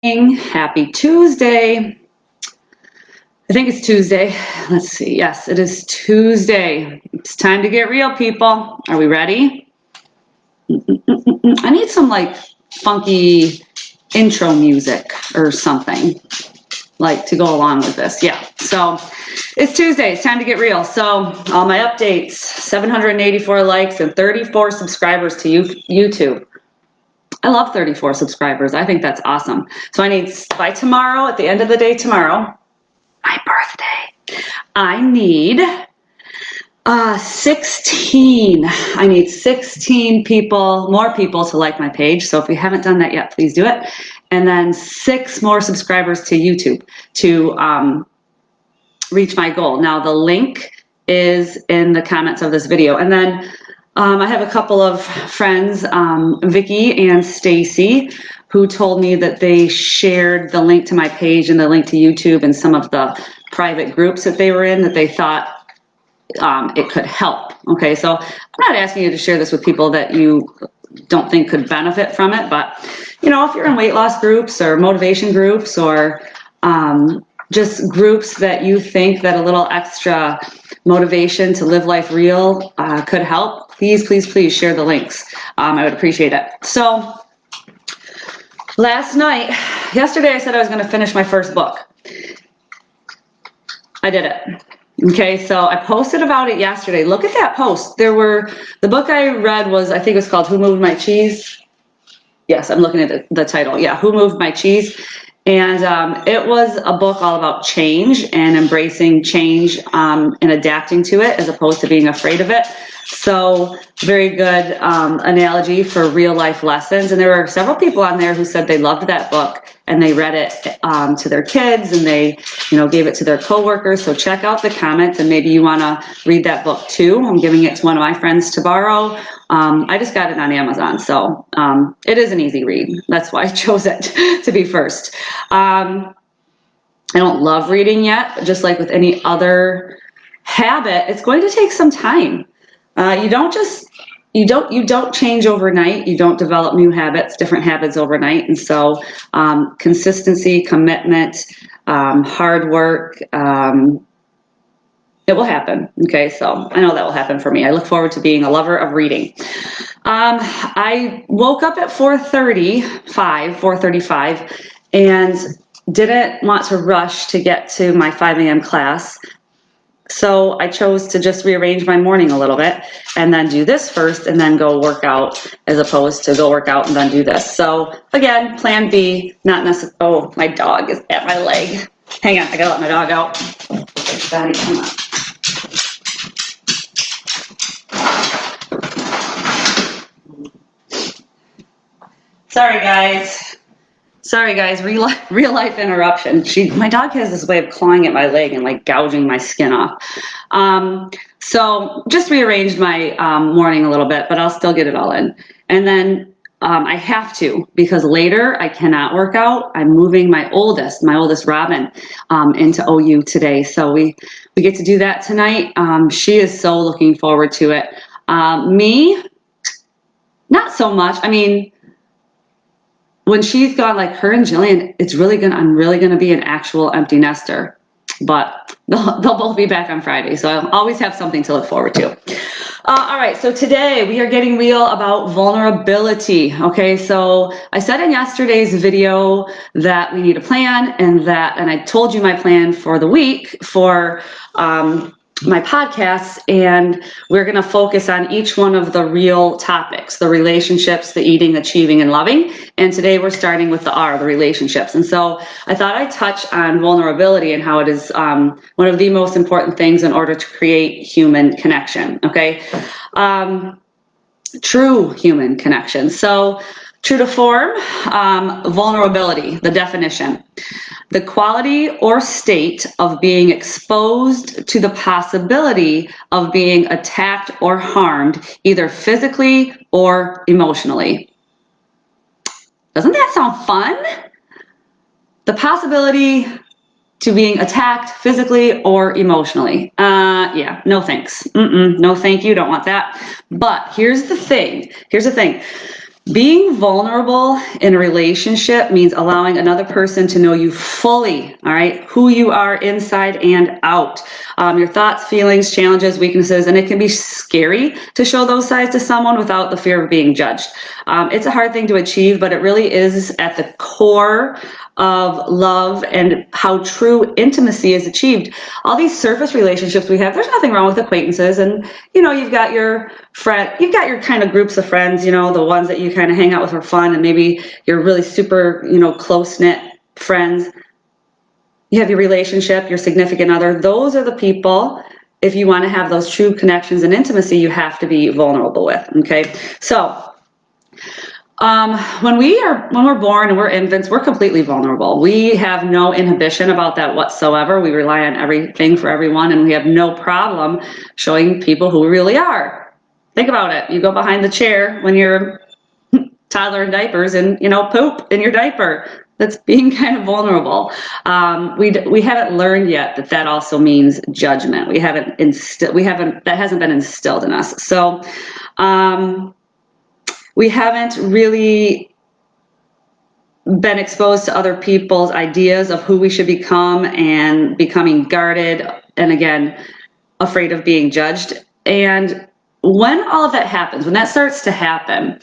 Happy Tuesday. I think it's Tuesday. Let's see. Yes, it is Tuesday. It's time to get real, people. Are we ready? I need some like funky intro music or something like to go along with this. Yeah. So it's Tuesday. It's time to get real. So all my updates, 784 likes and 34 subscribers to YouTube. I love 34 subscribers. I think that's awesome. So I need, by tomorrow, at the end of the day tomorrow, my birthday, I need 16. I need 16 people, more people to like my page. So if you haven't done that yet, please do it. And then 6 more subscribers to YouTube to reach my goal. Now the link is in the comments of this video. And then I have a couple of friends, Vicky and Stacy, who told me that they shared the link to my page and the link to YouTube and some of the private groups that they were in that they thought it could help. Okay, so I'm not asking you to share this with people that you don't think could benefit from it, but you know, if you're in weight loss groups or motivation groups or just groups that you think that a little extra motivation to live life real could help, please, please, please share the links. I would appreciate it. So yesterday I said I was going to finish my first book. I did it. Okay, so I posted about it yesterday. Look at that post. The book I read was, I think it was called Who Moved My Cheese? Yes, I'm looking at the title. Yeah, Who Moved My Cheese? And it was a book all about change and embracing change and adapting to it as opposed to being afraid of it. So very good analogy for real life lessons. And there were several people on there who said they loved that book and they read it to their kids and they, gave it to their coworkers. So check out the comments and maybe you want to read that book too. I'm giving it to one of my friends to borrow. I just got it on Amazon, so it is an easy read. That's why I chose it to be first. I don't love reading yet, just like with any other habit, it's going to take some time. You don't change overnight. You don't develop new habits, different habits overnight. And so consistency, commitment, hard work, it will happen. Okay, so I know that will happen for me. I look forward to being a lover of reading. I woke up at 4:35, and didn't want to rush to get to my 5 a.m. class. So I chose to just rearrange my morning a little bit and then do this first and then go work out as opposed to go work out and then do this. So again, plan B, not necessarily. Oh, my dog is at my leg. Hang on, I gotta let my dog out. Daddy, come on. Sorry guys, real life interruption. My dog has this way of clawing at my leg and like gouging my skin off. So just rearranged my morning a little bit, but I'll still get it all in. And then I have to, because later I cannot work out. I'm moving my oldest Robin, into OU today. So we get to do that tonight. She is so looking forward to it. Me, not so much. I mean, when she's gone, like her and Jillian, I'm really gonna be an actual empty nester, but they'll both be back on Friday. So I'll always have something to look forward to. All right, so today we are getting real about vulnerability. Okay, so I said in yesterday's video that we need a plan and I told you my plan for the week for, my podcasts, and we're going to focus on each one of the real topics, the relationships, the eating, achieving, and loving. And today we're starting with the R, the relationships. And so I thought I'd touch on vulnerability and how it is one of the most important things in order to create human connection. Okay, true human connection. So true to form, vulnerability, the definition. The quality or state of being exposed to the possibility of being attacked or harmed, either physically or emotionally. Doesn't that sound fun? The possibility to being attacked physically or emotionally. Yeah, no thanks. No thank you, don't want that. But here's the thing. Being vulnerable in a relationship means allowing another person to know you fully, all right? Who you are inside and out. Your thoughts, feelings, challenges, weaknesses, and it can be scary to show those sides to someone without the fear of being judged. It's a hard thing to achieve, but it really is at the core of love and how true intimacy is achieved. All these surface relationships we have, there's nothing wrong with acquaintances, and you've got your kind of groups of friends, the ones that you kind of hang out with for fun, and maybe you're really super, close-knit friends. You have your relationship, your significant other. Those are the people, if you want to have those true connections and intimacy, you have to be vulnerable with, okay? So when we're born and we're infants, we're completely vulnerable. We have no inhibition about that whatsoever. We rely on everything for everyone, and we have no problem showing people who we really are. Think about it. You go behind the chair when you're toddler in diapers and, poop in your diaper. That's being kind of vulnerable. We haven't learned yet that also means judgment. That hasn't been instilled in us. So, we haven't really been exposed to other people's ideas of who we should become and becoming guarded and, again, afraid of being judged. And when all of that happens, when that starts to happen,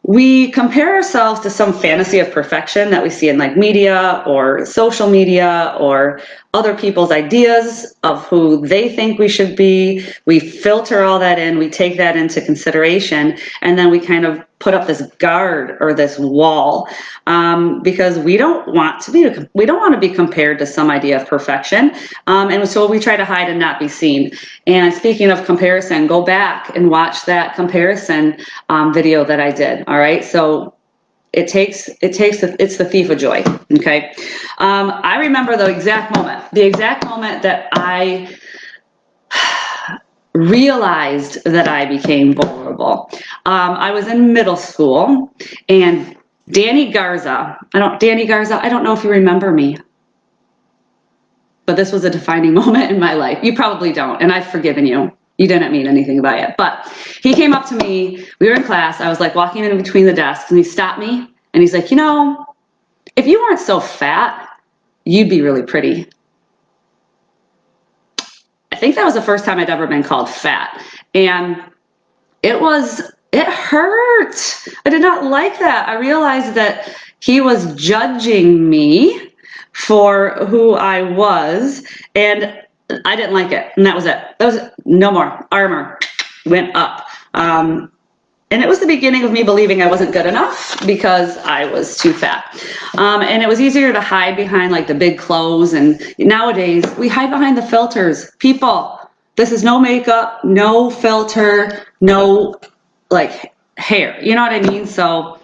we compare ourselves to some fantasy of perfection that we see in like media or social media or other people's ideas of who they think we should be. We filter all that in, we take that into consideration, and then we kind of put up this guard or this wall because we don't want to be compared to some idea of perfection, and so we try to hide and not be seen. And speaking of comparison, go back and watch that comparison video that I did. All right, so it's the thief of joy. Okay, I remember the exact moment that I realized that I became vulnerable. I was in middle school, and Danny Garza, I don't know if you remember me, but this was a defining moment in my life. You probably don't, and I've forgiven you. You didn't mean anything by it. But he came up to me, we were in class, I was like walking in between the desks, and he stopped me, and he's like, if you weren't so fat, you'd be really pretty. I think that was the first time I'd ever been called fat. And it hurt. I did not like that. I realized that he was judging me for who I was, and I didn't like it. And that was it. That was no more. Armor went up. And it was the beginning of me believing I wasn't good enough because I was too fat. And it was easier to hide behind like the big clothes. And nowadays we hide behind the filters. People, this is no makeup, no filter, no like hair. You know what I mean? So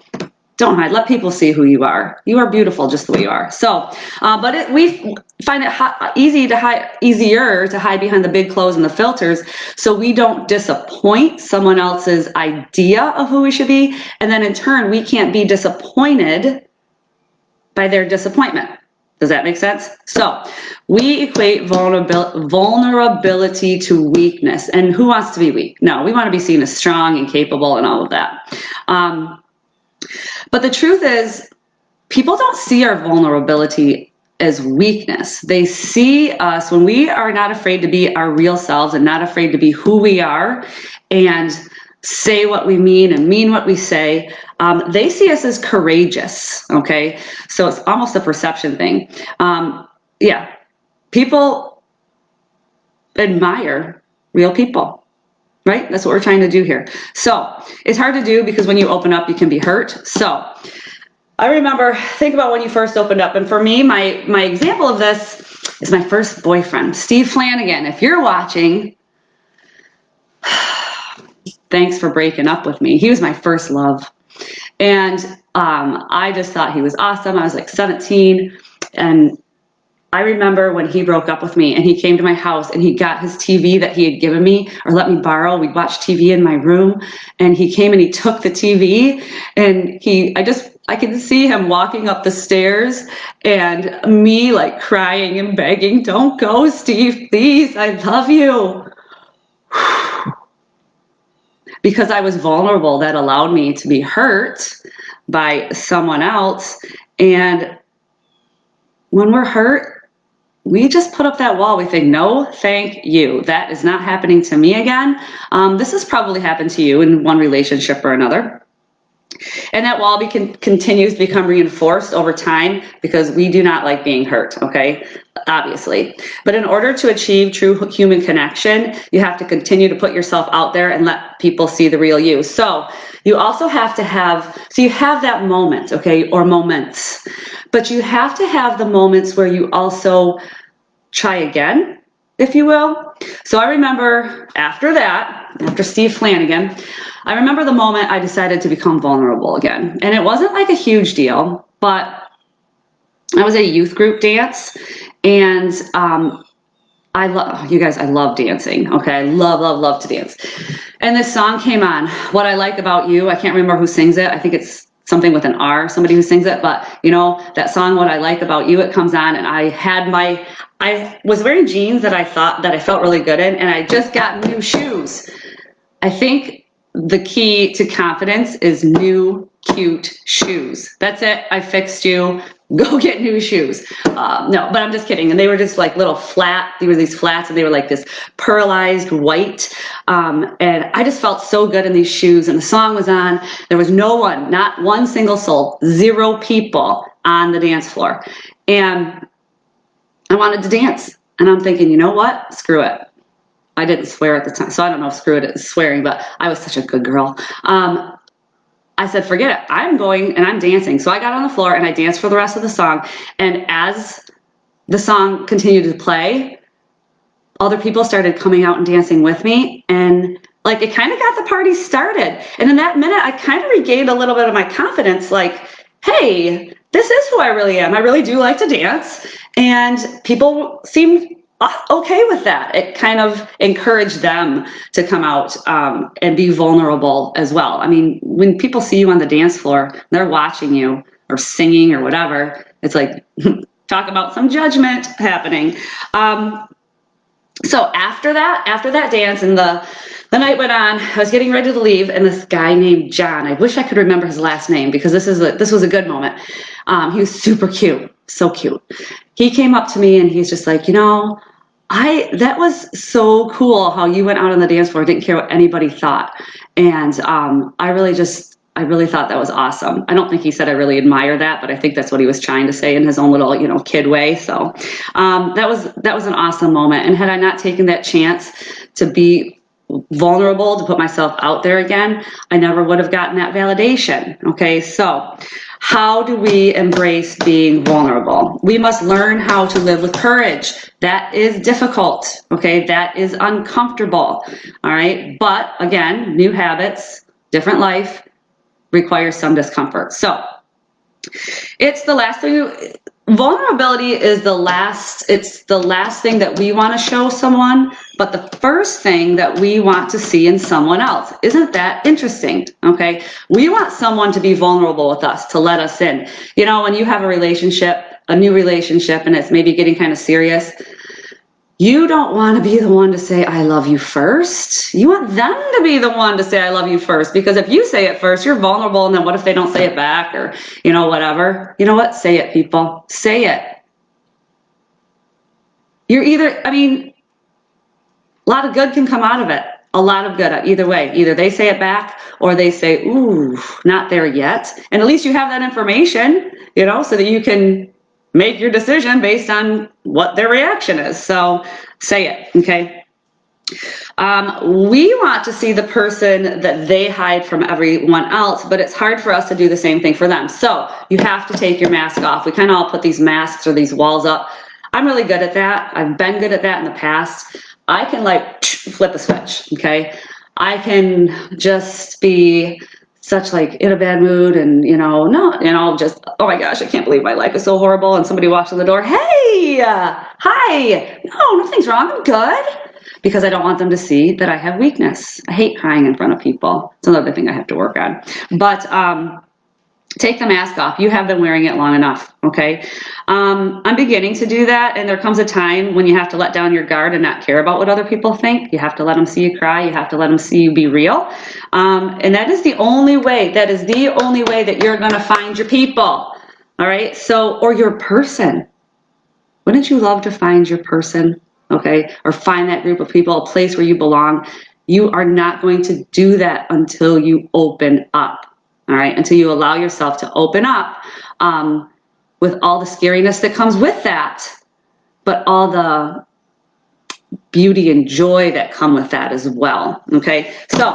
don't hide. Let people see who you are. You are beautiful just the way you are. So, but we find it easier to hide behind the big clothes and the filters, so we don't disappoint someone else's idea of who we should be, and then in turn we can't be disappointed by their disappointment. Does that make sense? So we equate vulnerability to weakness, and who wants to be weak? No, we want to be seen as strong and capable and all of that. But the truth is, people don't see our vulnerability as weakness. They see us when we are not afraid to be our real selves and not afraid to be who we are and say what we mean and mean what we say. They see us as courageous, okay? So it's almost a perception thing. Yeah, people admire real people. Right? That's what we're trying to do here. So it's hard to do because when you open up, you can be hurt. So I remember, think about when you first opened up. And for me, my example of this is my first boyfriend, Steve Flanagan. If you're watching, thanks for breaking up with me. He was my first love. And I just thought he was awesome. I was like 17, and I remember when he broke up with me and he came to my house and he got his TV that he had given me or let me borrow. We'd watch TV in my room, and he came and he took the TV, and I could see him walking up the stairs and me like crying and begging, "Don't go, Steve, please, I love you." because I was vulnerable, that allowed me to be hurt by someone else. And when we're hurt, we just put up that wall. We think, no, thank you. That is not happening to me again. This has probably happened to you in one relationship or another. And that wall continues to become reinforced over time because we do not like being hurt, okay? Obviously. But in order to achieve true human connection, you have to continue to put yourself out there and let people see the real you. So you also have to have, so you have that moment, okay, or moments, but you have to have the moments where you also try again, if you will. So I remember after Steve Flanagan, I remember the moment I decided to become vulnerable again. And it wasn't like a huge deal, but I was at a youth group dance, and I love dancing, okay? I love to dance. And this song came on, What I Like About You. I can't remember who sings it. I think it's something with an R, somebody who sings it, but you know, that song, What I Like About You, it comes on, and I was wearing jeans that I felt really good in, and I just got new shoes. I think the key to confidence is new, cute shoes. That's it. I fixed you. Go get new shoes. No, but I'm just kidding. And they were just like little flat. They were these flats, and they were like this pearlized white. And I just felt so good in these shoes. And the song was on. There was no one, not one single soul, 0 people on the dance floor. And I wanted to dance. And I'm thinking, you know what? Screw it. I didn't swear at the time, so I don't know if screw it is swearing, but I was such a good girl. I said, forget it. I'm going and I'm dancing. So I got on the floor and I danced for the rest of the song. And as the song continued to play, other people started coming out and dancing with me. And like, it kind of got the party started. And in that minute, I kind of regained a little bit of my confidence. Like, hey, this is who I really am. I really do like to dance. And people seemed okay with that. It kind of encouraged them to come out and be vulnerable as well. I mean, when people see you on the dance floor, they're watching you or singing or whatever, it's like, talk about some judgment happening. So after that dance and the night went on, I was getting ready to leave, and this guy named John, I wish I could remember his last name because this was a good moment. He was super cute, so cute. He came up to me and he's just like, you know, that was so cool how you went out on the dance floor, didn't care what anybody thought. And I really thought that was awesome. I don't think he said I really admire that, but I think that's what he was trying to say in his own little, you know, kid way. So that was an awesome moment. And had I not taken that chance to be vulnerable, to put myself out there again, I never would have gotten that validation. Okay, so how do we embrace being vulnerable? We must learn how to live with courage. That is difficult, okay? That is uncomfortable, all right? But again, new habits, different life requires some discomfort. So it's the last thing. Vulnerability is the last thing that we want to show someone, but the first thing that we want to see in someone else. Isn't that interesting? Okay. We want someone to be vulnerable with us, to let us in. You know, when you have a new relationship, and it's maybe getting kind of serious, you don't want to be the one to say, I love you first. You want them to be the one to say, I love you first. Because if you say it first, you're vulnerable. And then what if they don't say it back, or, you know, whatever? You know what? Say it, people. Say it. A lot of good can come out of it. A lot of good either way. Either they say it back or they say, ooh, not there yet. And at least you have that information, you know, so that you can make your decision based on what their reaction is. So say it, okay? We want to see the person that they hide from everyone else, but it's hard for us to do the same thing for them. So you have to take your mask off. We kind of all put these masks or these walls up. I'm really good at that. I've been good at that in the past. I can like flip a switch, okay? I can just be such like in a bad mood and, just, oh my gosh, I can't believe my life is so horrible. And somebody walks in the door, hey, hi. No, nothing's wrong. I'm good. Because I don't want them to see that I have weakness. I hate crying in front of people. It's another thing I have to work on. But Take the mask off. You have been wearing it long enough, okay? I'm beginning to do that, and there comes a time when you have to let down your guard and not care about what other people think. You have to let them see you cry. You have to let them see you be real. And that is the only way, that you're gonna find your people, all right? So, or your person. Wouldn't you love to find your person, okay? Or find that group of people, a place where you belong. You are not going to do that until you open up. All right, until you allow yourself to open up with all the scariness that comes with that, but all the beauty and joy that come with that as well, okay? So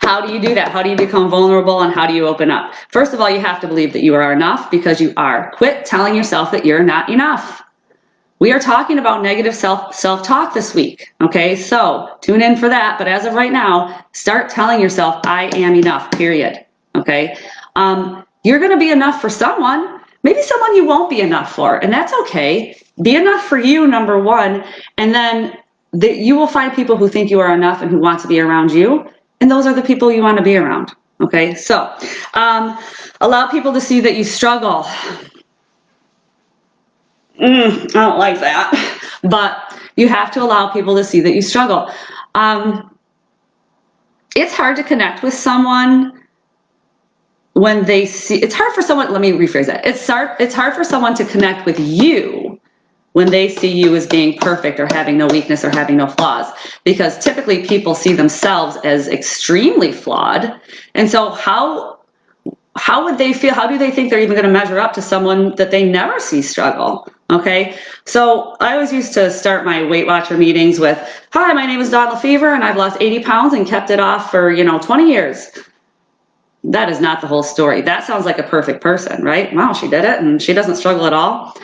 how do you do that? How do you become vulnerable, and how do you open up? First of all, you have to believe that you are enough, because you are. Quit telling yourself that you're not enough. We are talking about negative self-talk this week, okay? So tune in for that, but as of right now, start telling yourself, I am enough, period. Okay, you're going to be enough for someone, maybe someone you won't be enough for, and that's okay. Be enough for you, number one, and then you will find people who think you are enough and who want to be around you, and those are the people you want to be around. Okay, so allow people to see that you struggle. I don't like that, but you have to allow people to see that you struggle. It's hard to connect with someone when they see, it's hard for someone, let me rephrase that. It's hard for someone to connect with you when they see you as being perfect or having no weakness or having no flaws, because typically people see themselves as extremely flawed. And so how would they feel? How do they think they're even going to measure up to someone that they never see struggle? Okay, so I always used to start my Weight Watcher meetings with, hi, my name is Dawn Lefevre, and I've lost 80 pounds and kept it off for 20 years. That is not the whole story. That sounds like a perfect person, right? Wow, she did it and she doesn't struggle at all.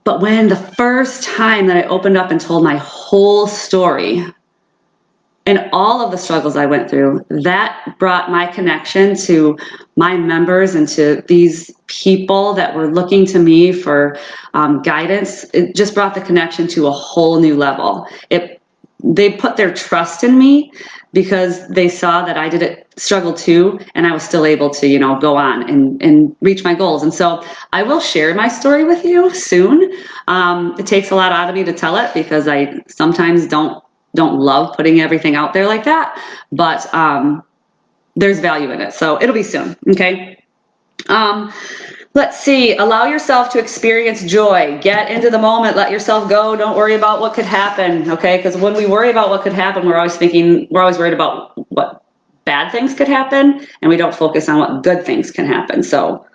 But when the first time that I opened up and told my whole story and all of the struggles I went through, that brought my connection to my members and to these people that were looking to me for guidance. It just brought the connection to a whole new level. They put their trust in me because they saw that I did it, struggle too, and I was still able to, go on and reach my goals. And so I will share my story with you soon. It takes a lot out of me to tell it because I sometimes don't love putting everything out there like that, but there's value in it. So it'll be soon, okay? Let's see, allow yourself to experience joy. Get into the moment, let yourself go. Don't worry about what could happen, okay? Because when we worry about what could happen, we're always worried about what bad things could happen, and we don't focus on what good things can happen. So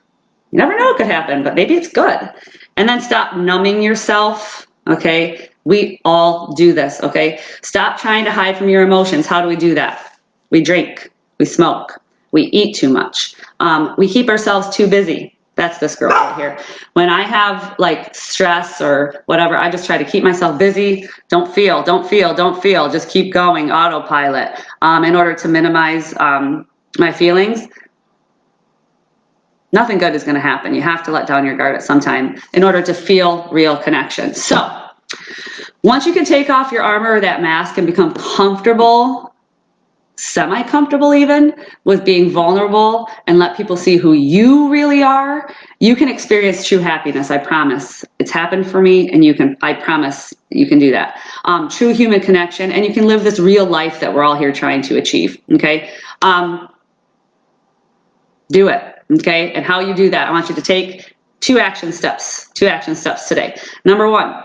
you never know what could happen, but maybe it's good. And then stop numbing yourself, okay? We all do this, okay? Stop trying to hide from your emotions. How do we do that? We drink, we smoke, we eat too much. We keep ourselves too busy. That's this girl right here. When I have like stress or whatever, I just try to keep myself busy. Don't feel. Just keep going, autopilot, in order to minimize my feelings. Nothing good is going to happen. You have to let down your guard at some time in order to feel real connection. So once you can take off your armor or that mask and become comfortable, semi-comfortable even, with being vulnerable and let people see who you really are, you can experience true happiness. I promise. It's happened for me, and I promise you can do that. True human connection, and you can live this real life that we're all here trying to achieve, okay? Do it, okay? And how you do that, I want you to take two action steps today. Number one,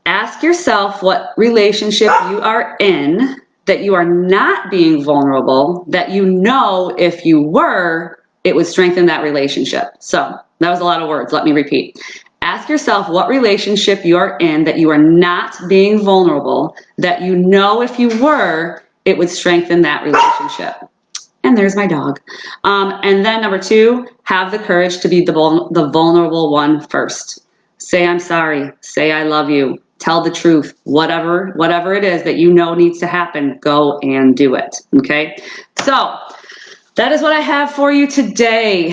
ask yourself what relationship you are in that you are not being vulnerable, that if you were, it would strengthen that relationship. So that was a lot of words. Let me repeat. Ask yourself what relationship you are in that you are not being vulnerable, that if you were, it would strengthen that relationship. And there's my dog. And then number two, have the courage to be the vulnerable one first. Say, I'm sorry. Say, I love you. Tell the truth. Whatever it is that needs to happen, go and do it. Okay? So that is what I have for you today.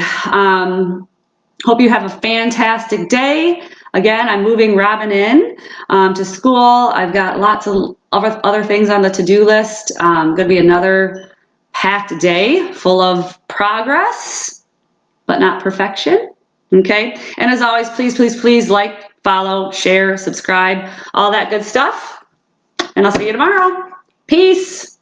Hope you have a fantastic day. Again, I'm moving Robin in to school. I've got lots of other things on the to-do list. Going to be another packed day full of progress, but not perfection. Okay. And as always, please, please, please like, follow, share, subscribe, all that good stuff. And I'll see you tomorrow. Peace.